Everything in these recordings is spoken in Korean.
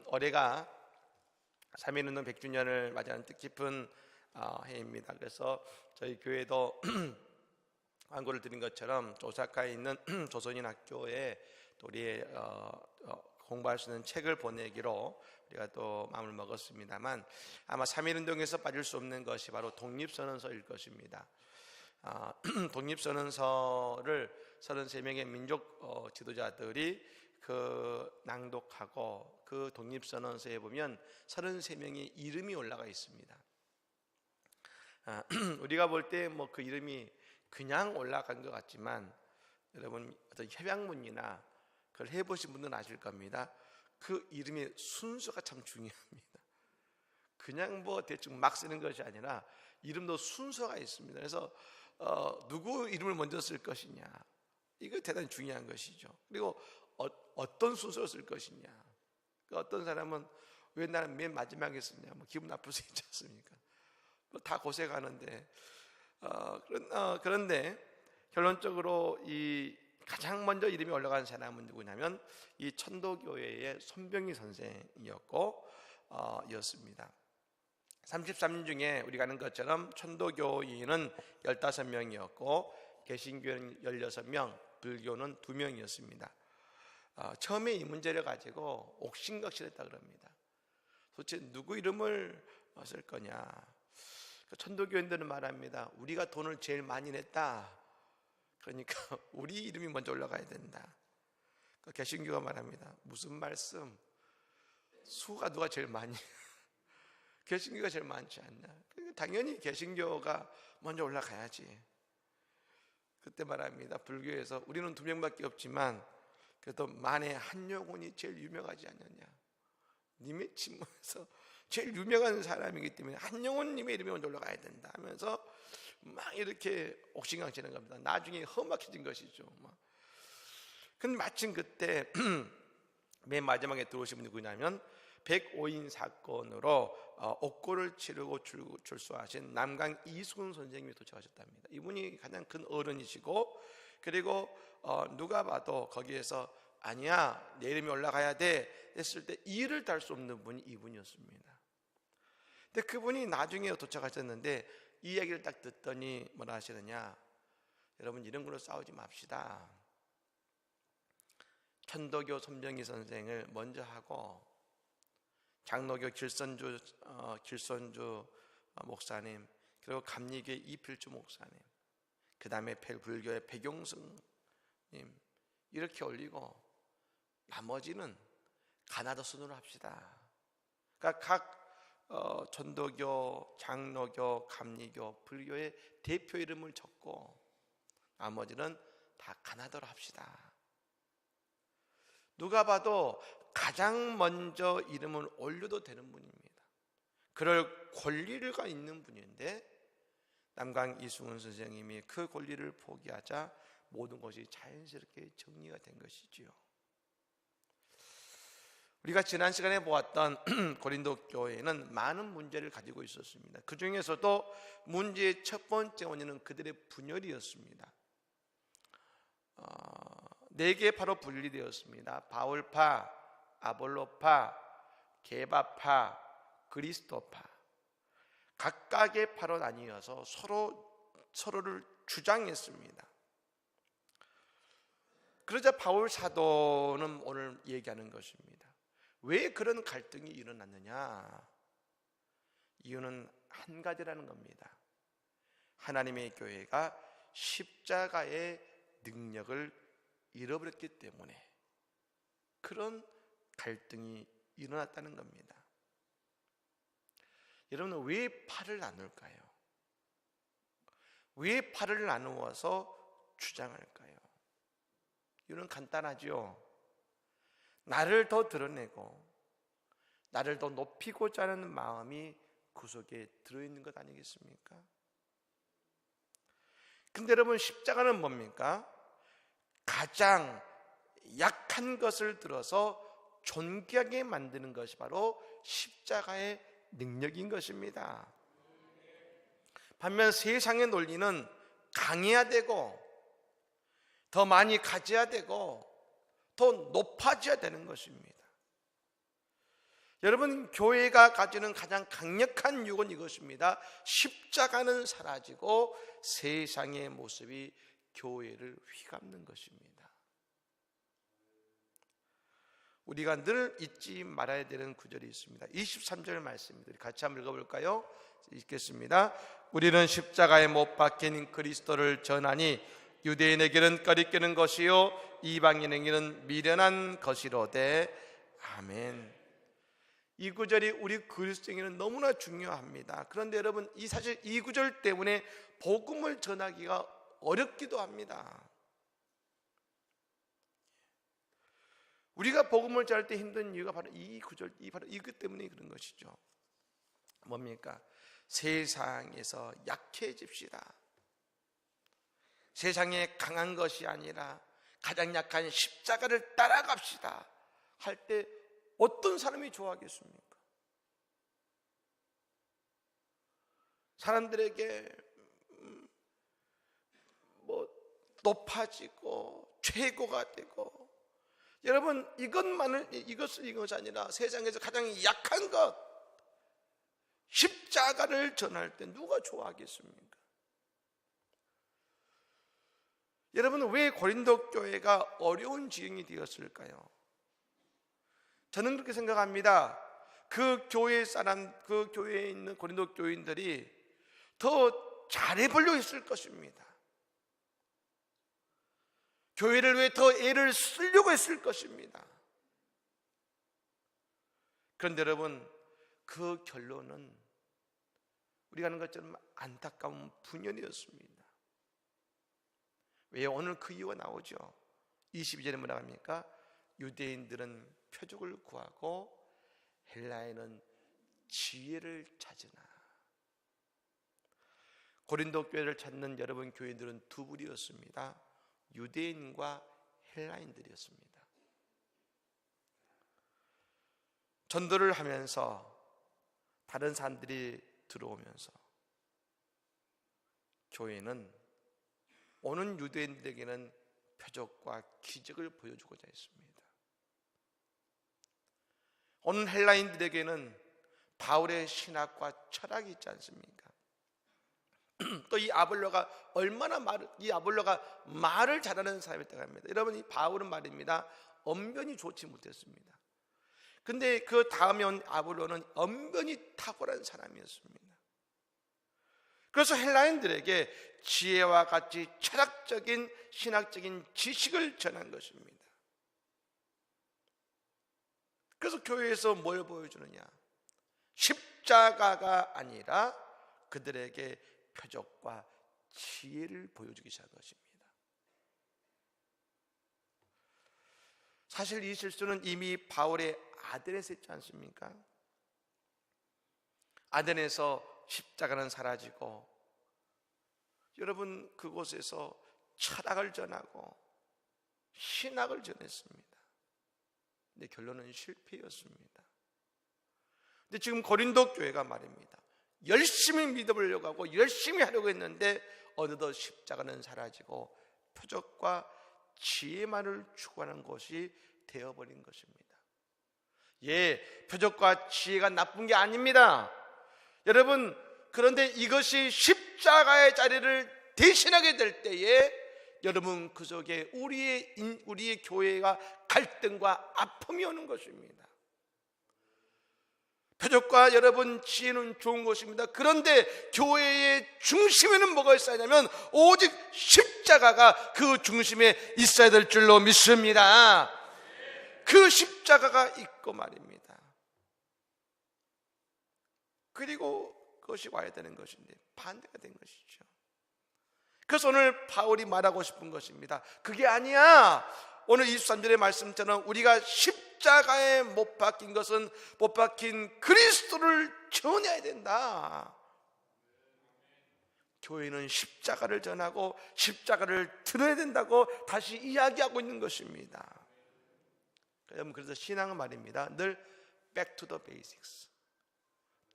올해가 3.1운동 100주년을 맞이하는 뜻깊은 해입니다. 그래서 저희 교회도 광고를 드린 것처럼 오사카에 있는 조선인 학교에 또 우리 공부할 수 있는 책을 보내기로 우리가 또 마음을 먹었습니다만, 아마 3.1운동에서 빠질 수 없는 것이 바로 독립선언서일 것입니다. 독립선언서를 33명의 민족 지도자들이 낭독하고 그 독립선언서에 보면 33명의 이름이 올라가 있습니다. 우리가 볼 때 그 이름이 그냥 올라간 것 같지만, 여러분 어떤 협약문이나 그걸 해보신 분들은 아실 겁니다. 그 이름의 순서가 참 중요합니다. 그냥 대충 막 쓰는 것이 아니라 이름도 순서가 있습니다. 그래서 누구 이름을 먼저 쓸 것이냐, 이거 대단히 중요한 것이죠. 그리고 어떤 순서로 쓸 것이냐. 어떤 사람은 왜 나는 맨 마지막에 쓰냐, 기분 나쁠 수 있지 않습니까? 다 고생하는데. 그런데 결론적으로 이 가장 먼저 이름이 올라간 사람은 누구냐면 이 천도교회의 손병희 선생이었습니다. 33인 중에 우리가 아는 것처럼 천도교인은 15명이었고 개신교는 16명, 불교는 2명이었습니다. 처음에 이 문제를 가지고 옥신각신했다 그럽니다. 도대체 누구 이름을 쓸 거냐. 천도교인들은 말합니다. 우리가 돈을 제일 많이 냈다. 그러니까 우리 이름이 먼저 올라가야 된다. 개신교가 말합니다. 무슨 말씀? 수가 누가 제일 많이? 개신교가 제일 많지 않냐. 그러니까 당연히 개신교가 먼저 올라가야지. 그때 말합니다. 불교에서 우리는 2명밖에 없지만 그래도 만에 한영혼이 제일 유명하지 않느냐. 님의 친문에서 제일 유명한 사람이기 때문에 한영혼님의 이름이 먼저 올라가야 된다 하면서 막 이렇게 옥신각신한 겁니다. 나중에 험악해진 것이죠. 근데 마침 그때 맨 마지막에 들어오신 분이 누구냐면 105인 사건으로 옥고를 치르고 출소하신 남강 이수근 선생님이 도착하셨답니다. 이분이 가장 큰 어른이시고, 그리고 누가 봐도 거기에서 아니야, 내 이름이 올라가야 돼 했을 때 이를 달 수 없는 분이 이분이었습니다. 근데 그분이 나중에 도착하셨는데 이 이야기를 딱 듣더니 뭐라 하시느냐. 여러분, 이런 걸로 싸우지 맙시다. 천도교 손병희 선생을 먼저 하고 장로교 길선주 목사님, 그리고 감리교의 이필주 목사님, 그 다음에 불교의 백용승님 이렇게 올리고 나머지는 가나다 순으로 합시다. 그러니까 각 천도교, 장로교, 감리교, 불교의 대표 이름을 적고 나머지는 다 가나다로 합시다. 누가 가장 먼저 이름을 올려도 되는 분입니다. 그럴 권리가 있는 분인데 남강 이승훈 선생님이 그 권리를 포기하자 모든 것이 자연스럽게 정리가 된 것이지요. 우리가 지난 시간에 보았던 고린도 교회는 많은 문제를 가지고 있었습니다. 그 중에서도 문제의 첫 번째 원인은 그들의 분열이었습니다. 4개의 파로 분리되었습니다. 바울파, 아볼로파, 게바파, 그리스도파. 각각의 파로 나뉘어서 서로를 주장했습니다. 그러자 바울 사도는 오늘 얘기하는 것입니다. 왜 그런 갈등이 일어났느냐? 이유는 한 가지라는 겁니다. 하나님의 교회가 십자가의 능력을 잃어버렸기 때문에 그런 갈등이 일어났다는 겁니다. 여러분은 왜 팔을 나눌까요? 왜 팔을 나누어서 주장할까요? 이유는 간단하죠. 나를 더 드러내고 나를 더 높이고자 하는 마음이 그 속에 들어있는 것 아니겠습니까? 근데 여러분, 십자가는 뭡니까? 가장 약한 것을 들어서 존귀하게 만드는 것이 바로 십자가의 능력인 것입니다. 반면 세상의 논리는 강해야 되고 더 많이 가져야 되고 더 높아져야 되는 것입니다. 여러분, 교회가 가지는 가장 강력한 유혹은 이것입니다. 십자가는 사라지고 세상의 모습이 교회를 휘감는 것입니다. 우리가 늘 잊지 말아야 되는 구절이 있습니다. 23절 말씀입니다. 같이 한번 읽어볼까요? 읽겠습니다. 우리는 십자가에 못 박힌 그리스도를 전하니 유대인에게는 꺼리끼는 것이요 이방인에게는 미련한 것이로되. 아멘. 이 구절이 우리 그리스도인에게는 너무나 중요합니다. 그런데 여러분, 사실 이 구절 때문에 복음을 전하기가 어렵기도 합니다. 우리가 복음을 전할 때 힘든 이유가 바로 이 구절, 바로 이것 때문에 그런 것이죠. 뭡니까? 세상에서 약해집시다. 세상에 강한 것이 아니라 가장 약한 십자가를 따라갑시다 할 때 어떤 사람이 좋아하겠습니까? 사람들에게 높아지고 최고가 되고, 여러분, 이것이 아니라 세상에서 가장 약한 것, 십자가를 전할 때 누가 좋아하겠습니까? 여러분, 왜 고린도 교회가 어려운 지경이 되었을까요? 저는 그렇게 생각합니다. 그 교회에 있는 고린도 교인들이 더 잘해보려고 했을 것입니다. 교회를 위해 더 애를 쓰려고 했을 것입니다. 그런데 여러분, 그 결론은 우리가 아는 것처럼 안타까운 분열이었습니다. 왜? 오늘 그 이유가 나오죠. 22절에 뭐라고 합니까? 유대인들은 표적을 구하고 헬라인은 지혜를 찾으나. 고린도 교회를 찾는 여러분 교인들은 두 부류였습니다. 유대인과 헬라인들이었습니다. 전도를 하면서 다른 사람들이 들어오면서 교회는 오는 유대인들에게는 표적과 기적을 보여주고자 했습니다. 오는 헬라인들에게는 바울의 신학과 철학이 있지 않습니까? 또 이 아볼로가 말을 잘하는 사람이었다고 합니다. 여러분, 이 바울은 말입니다, 언변이 좋지 못했습니다. 근데 그 다음에 온 아볼로는 언변이 탁월한 사람이었습니다. 그래서 헬라인들에게 지혜와 같이 철학적인 신학적인 지식을 전한 것입니다. 그래서 교회에서 뭘 보여주느냐? 십자가가 아니라 그들에게 표적과 지혜를 보여주기 시작한 것입니다. 사실 이 실수는 이미 바울의 아덴에서 있지 않습니까? 아덴에서 십자가는 사라지고 여러분, 그곳에서 철학을 전하고 신학을 전했습니다. 근데 결론은 실패였습니다. 근데 지금 고린도 교회가 말입니다, 열심히 믿어보려고 하고 열심히 하려고 했는데 어느덧 십자가는 사라지고 표적과 지혜만을 추구하는 것이 되어버린 것입니다. 표적과 지혜가 나쁜 게 아닙니다. 여러분, 그런데 이것이 십자가의 자리를 대신하게 될 때에 여러분, 그 속에 우리의 교회가 갈등과 아픔이 오는 것입니다. 표적과 여러분 지혜는 좋은 것입니다. 그런데 교회의 중심에는 뭐가 있어야 하냐면 오직 십자가가 그 중심에 있어야 될 줄로 믿습니다. 그 십자가가 있고 말입니다. 그리고 그것이 와야 되는 것인데 반대가 된 것이죠. 그래서 오늘 바울이 말하고 싶은 것입니다. 그게 아니야. 오늘 23절의 말씀처럼 우리가 십자가에 못 박힌 것은 못 박힌 그리스도를 전해야 된다. 교회는 십자가를 전하고 십자가를 들어야 된다고 다시 이야기하고 있는 것입니다. 여러분, 그래서 신앙은 말입니다, 늘 back to the basics,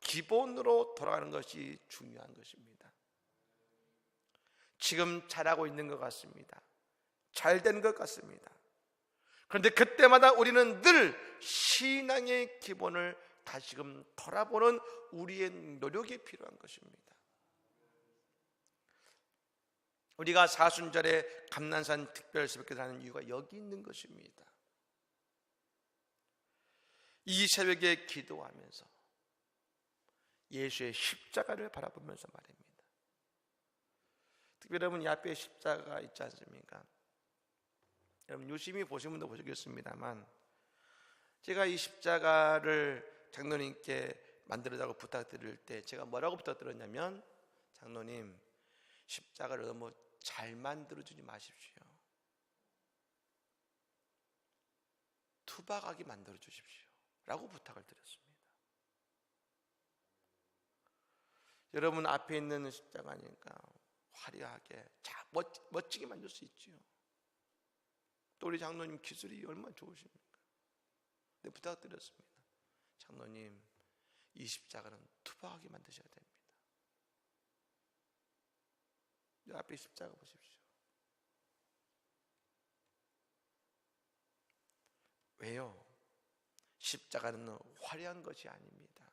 기본으로 돌아가는 것이 중요한 것입니다. 지금 잘하고 있는 것 같습니다. 잘 된 것 같습니다. 그런데 그때마다 우리는 늘 신앙의 기본을 다시금 돌아보는 우리의 노력이 필요한 것입니다. 우리가 사순절에 감난산 특별새벽기도를 하는 이유가 여기 있는 것입니다. 이 새벽에 기도하면서 예수의 십자가를 바라보면서 말입니다. 특별히 여러분 이 앞에 십자가 있지 않습니까? 여러분 유심히 보신 분도 보시겠습니다만, 제가 이 십자가를 장로님께 만들어달라고 부탁드릴 때 제가 뭐라고 부탁드렸냐면, 장로님 십자가를 너무 잘 만들어주지 마십시오. 투박하게 만들어 주십시오 라고 부탁을 드렸습니다. 여러분 앞에 있는 십자가니까 화려하게 멋지게 만들 수 있지요. 또 우리 장로님 기술이 얼마나 좋으십니까? 네, 부탁드렸습니다. 장로님, 이 십자가는 투박하게 만드셔야 됩니다. 앞에 십자가 보십시오. 왜요? 십자가는 화려한 것이 아닙니다.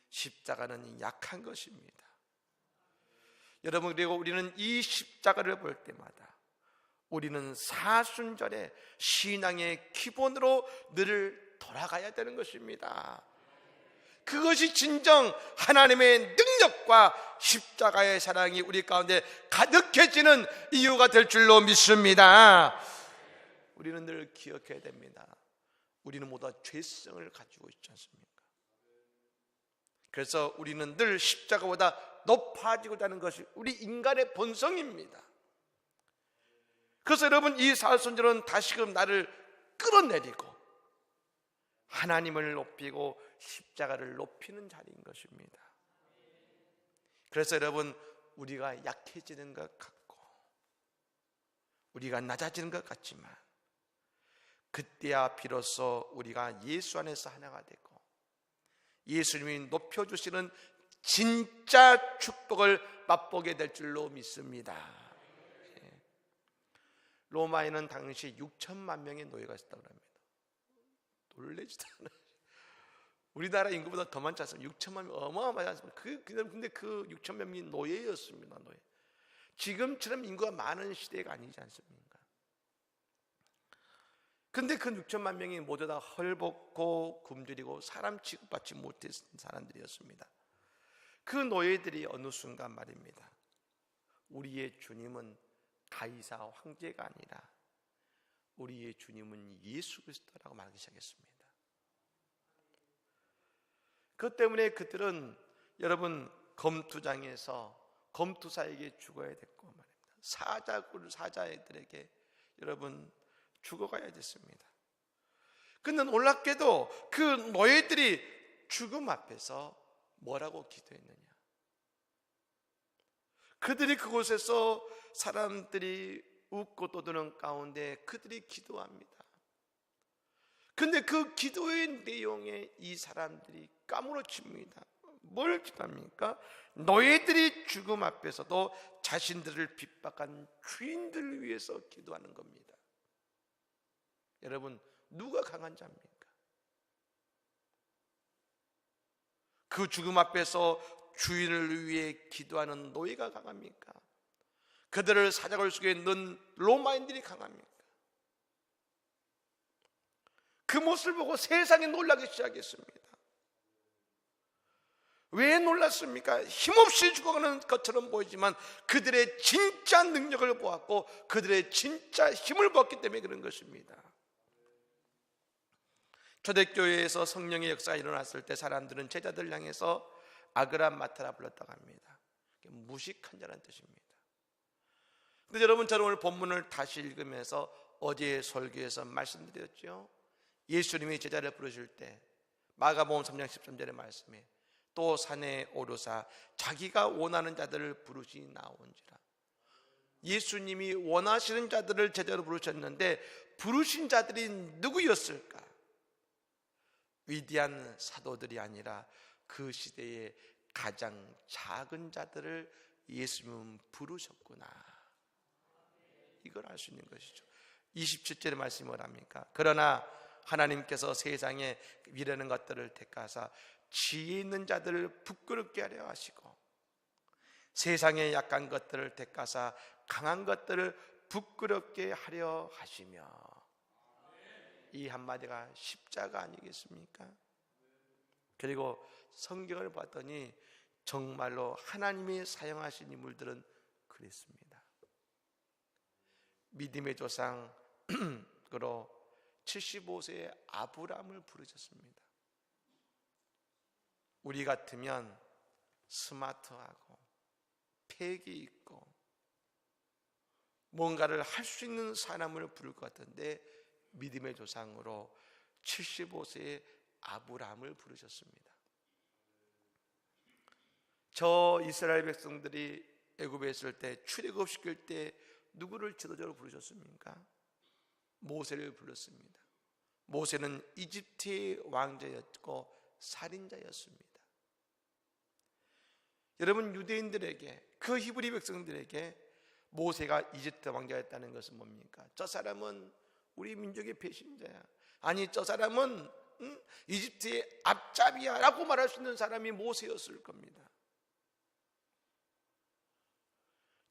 십자가는 약한 것입니다. 여러분, 그리고 우리는 이 십자가를 볼 때마다 우리는 사순절의 신앙의 기본으로 늘 돌아가야 되는 것입니다. 그것이 진정 하나님의 능력과 십자가의 사랑이 우리 가운데 가득해지는 이유가 될 줄로 믿습니다. 우리는 늘 기억해야 됩니다. 우리는 모두 죄성을 가지고 있지 않습니까? 그래서 우리는 늘 십자가보다 높아지고자 하는 것이 우리 인간의 본성입니다. 그래서 여러분, 이 사순절은 다시금 나를 끌어내리고 하나님을 높이고 십자가를 높이는 자리인 것입니다. 그래서 여러분, 우리가 약해지는 것 같고 우리가 낮아지는 것 같지만 그때야 비로소 우리가 예수 안에서 하나가 되고 예수님이 높여주시는 진짜 축복을 맛보게 될 줄로 믿습니다. 로마에는 당시 6천만 명의 노예가 있었다고 합니다. 놀라지도 않아요. 우리나라 인구보다 더 많지 않습니까? 6천만 명, 어마어마하지 않습니까? 근데 그 6천만 명이 노예였습니다. 노예. 지금처럼 인구가 많은 시대가 아니지 않습니까? 근데 그 6천만 명이 모두 다 헐벗고 굶주리고 사람 취급받지 못했던 사람들이었습니다. 그 노예들이 어느 순간 말입니다, 우리의 주님은 가이사 황제가 아니라 우리의 주님은 예수 그리스도라고 말하기 시작했습니다. 그것 때문에 그들은 여러분 검투장에서 검투사에게 죽어야 됐고 말입니다. 사자들에게 여러분 죽어가야 됐습니다. 근데 놀랍게도 그 노예들이 죽음 앞에서 뭐라고 기도했느냐? 그들이 그곳에서 사람들이 웃고 떠드는 가운데 그들이 기도합니다. 근데 그 기도의 내용에 이 사람들이 까무러칩니다. 뭘 기도합니까? 노예들이 죽음 앞에서도 자신들을 핍박한 주인들을 위해서 기도하는 겁니다. 여러분, 누가 강한 자입니까? 그 죽음 앞에서 주인을 위해 기도하는 노예가 강합니까? 그들을 사자굴 속에 넣은 로마인들이 강합니까? 그 모습을 보고 세상이 놀라기 시작했습니다. 왜 놀랐습니까? 힘없이 죽어가는 것처럼 보이지만 그들의 진짜 능력을 보았고 그들의 진짜 힘을 보았기 때문에 그런 것입니다. 초대교회에서 성령의 역사가 일어났을 때 사람들은 제자들 향해서 아그라마타라 불렀다고 합니다. 무식한 자라는 뜻입니다. 근데 여러분, 저는 오늘 본문을 다시 읽으면서 어제 설교에서 말씀드렸죠. 예수님이 제자를 부르실 때 마가복음 3장 13절의 말씀에 또 산에 오르사 자기가 원하는 자들을 부르시 나온지라. 예수님이 원하시는 자들을 제자로 부르셨는데 부르신 자들이 누구였을까? 위대한 사도들이 아니라 그 시대의 가장 작은 자들을 예수님은 부르셨구나. 이걸 알 수 있는 것이죠. 27절의 말씀이 뭐랍니까? 그러나 하나님께서 세상에 미련한 것들을 택하사 지혜 있는 자들을 부끄럽게 하려 하시고, 세상의 약한 것들을 택하사 강한 것들을 부끄럽게 하려 하시며, 이 한마디가 십자가 아니겠습니까? 그리고 성경을 봤더니 정말로 하나님이 사용하신 인물들은 그랬습니다. 믿음의 조상으로 75세의 아브라함을 부르셨습니다. 우리 같으면 스마트하고 패기 있고 뭔가를 할 수 있는 사람을 부를 것 같은데, 믿음의 조상으로 75세의 아브라함을 부르셨습니다. 저 이스라엘 백성들이 애굽에 있을 때, 출애굽시킬 때 누구를 지도자로 부르셨습니까? 모세를 불렀습니다. 모세는 이집트의 왕자였고 살인자였습니다. 여러분, 유대인들에게, 그 히브리 백성들에게 모세가 이집트 왕자였다는 것은 뭡니까? 저 사람은 우리 민족의 배신자야, 아니 저 사람은 이집트의 앞잡이야 라고 말할 수 있는 사람이 모세였을 겁니다.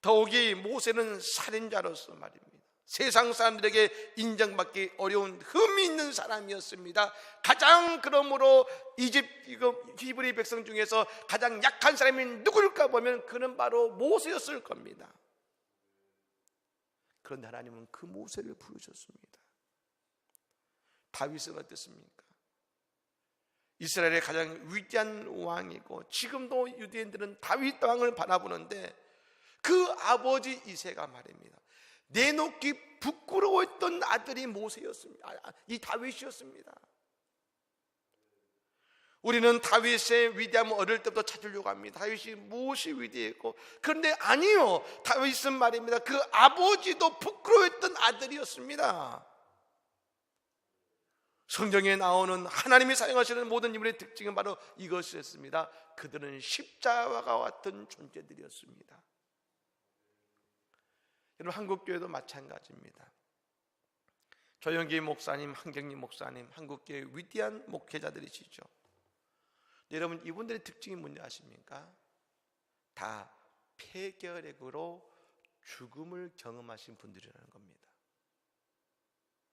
더욱이 모세는 살인자로서 말입니다. 세상 사람들에게 인정받기 어려운 흠이 있는 사람이었습니다. 가장, 그러므로 히브리 백성 중에서 가장 약한 사람이 누구일까 보면 그는 바로 모세였을 겁니다. 그런데 하나님은 그 모세를 부르셨습니다. 다윗은 어땠습니까? 이스라엘의 가장 위대한 왕이고, 지금도 유대인들은 다윗 왕을 바라보는데, 그 아버지 이새가 말입니다, 내놓기 부끄러워했던 아들이 모세였습니다. 이 다윗이었습니다. 우리는 다윗의 위대함을 어릴 때부터 찾으려고 합니다. 다윗이 무엇이 위대했고, 그런데 아니요, 다윗은 말입니다, 그 아버지도 부끄러워했던 아들이었습니다. 성경에 나오는 하나님이 사용하시는 모든 인물의 특징은 바로 이것이었습니다. 그들은 십자가와 같은 존재들이었습니다. 여러분, 한국교회도 마찬가지입니다. 조영기 목사님, 한경림 목사님, 한국교회 위대한 목회자들이시죠. 여러분, 이분들의 특징이 뭔지 아십니까? 다 폐결핵으로 죽음을 경험하신 분들이라는 겁니다.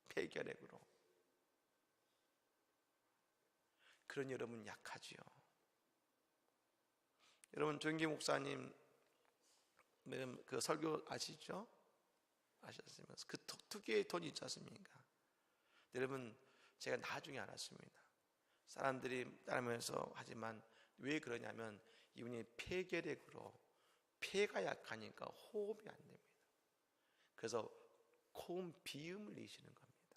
폐결핵으로. 그런 여러분 약하지요. 여러분, 조영기 목사님 그 설교 아시죠? 아셨으면 그 특유의 톤이 있지 않습니까? 여러분, 제가 나중에 알았습니다. 사람들이 따르면서 하지만 왜 그러냐면, 이분이 폐결핵으로 폐가 약하니까 호흡이 안 됩니다. 그래서 고음 비음을 내시는 겁니다.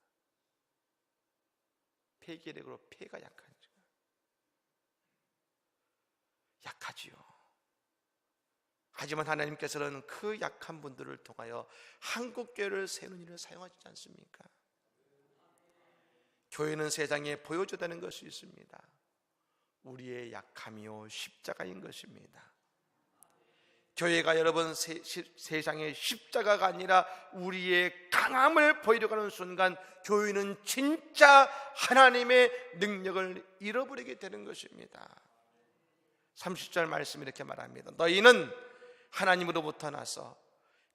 폐결핵으로 폐가 약하니까. 약하지요. 하지만 하나님께서는 그 약한 분들을 통하여 한국교회를 세우는 일을 사용하시지 않습니까? 교회는 세상에 보여줘야 되는 것이 있습니다. 우리의 약함이요 십자가인 것입니다. 교회가 여러분 세상의 십자가가 아니라 우리의 강함을 보이려고 하는 순간, 교회는 진짜 하나님의 능력을 잃어버리게 되는 것입니다. 30절 말씀 이렇게 말합니다. 너희는 하나님으로부터 나서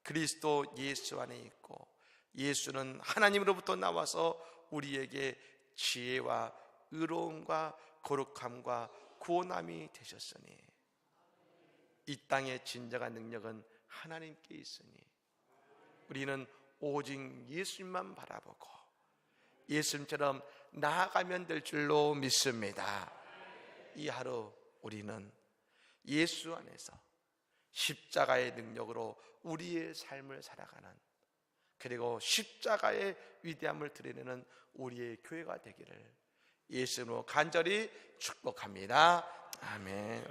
그리스도 예수 안에 있고, 예수는 하나님으로부터 나와서 우리에게 지혜와 의로움과 거룩함과 구원함이 되셨으니, 이 땅의 진정한 능력은 하나님께 있으니 우리는 오직 예수님만 바라보고 예수님처럼 나아가면 될 줄로 믿습니다. 이 하루 우리는 예수 안에서 십자가의 능력으로 우리의 삶을 살아가는, 그리고 십자가의 위대함을 드러내는 우리의 교회가 되기를 예수님으로 간절히 축복합니다. 아멘.